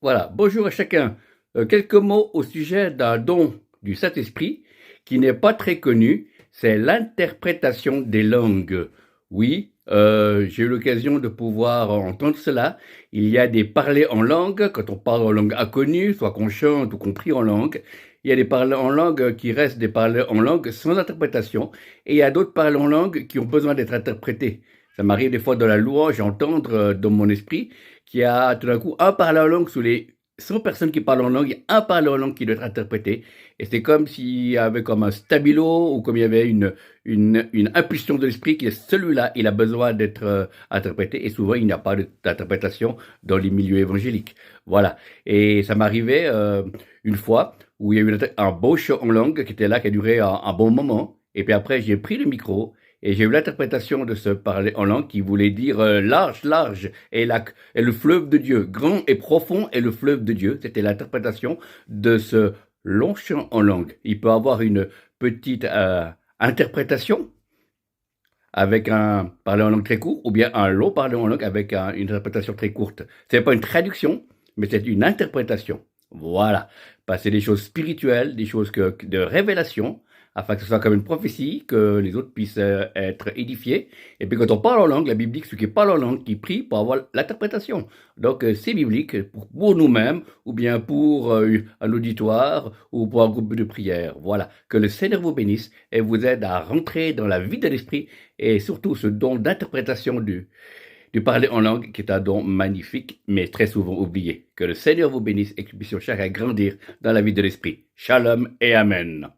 Voilà, bonjour à chacun. Quelques mots au sujet d'un don du Saint-Esprit qui n'est pas très connu, c'est l'interprétation des langues. Oui, j'ai eu l'occasion de pouvoir entendre cela. Il y a des parlers en langue, quand on parle en langue inconnue, soit qu'on chante ou qu'on prie en langue. Il y a des parlers en langue qui restent des parlers en langue sans interprétation, et il y a d'autres parlers en langue qui ont besoin d'être interprétés. Ça m'arrive des fois dans la louange d'entendre dans mon esprit qu'il y a tout d'un coup un parler en langue sous les 100 personnes qui parlent en langue, il y a un parler en langue qui doit être interprété. Et c'est comme s'il y avait comme un stabilo ou comme il y avait une impulsion de l'esprit qui est celui-là, il a besoin d'être interprété. Et souvent, il n'y a pas d'interprétation dans les milieux évangéliques. Voilà. Et ça m'arrivait une fois où il y a eu un beau show en langue qui était là, qui a duré un bon moment. Et puis après, j'ai pris le micro et j'ai eu l'interprétation de ce parler en langue qui voulait dire large, large, et le fleuve de Dieu. Grand et profond est le fleuve de Dieu. C'était l'interprétation de ce long chant en langue. Il peut avoir une petite interprétation avec un parler en langue très court, ou bien un long parler en langue avec une interprétation très courte. C'est pas une traduction, mais c'est une interprétation. Voilà. C'est des choses spirituelles, des choses de révélation, afin que ce soit comme une prophétie, que les autres puissent être édifiés. Et puis quand on parle en langue, la Bible dit que ceux qui parlent en langue, qui prient pour avoir l'interprétation. Donc c'est biblique pour nous-mêmes, ou bien pour un auditoire, ou pour un groupe de prière. Voilà. Que le Seigneur vous bénisse et vous aide à rentrer dans la vie de l'esprit, et surtout ce don d'interprétation du parler en langue, qui est un don magnifique, mais très souvent oublié. Que le Seigneur vous bénisse et que nous puissions chacun grandir dans la vie de l'esprit. Shalom et Amen.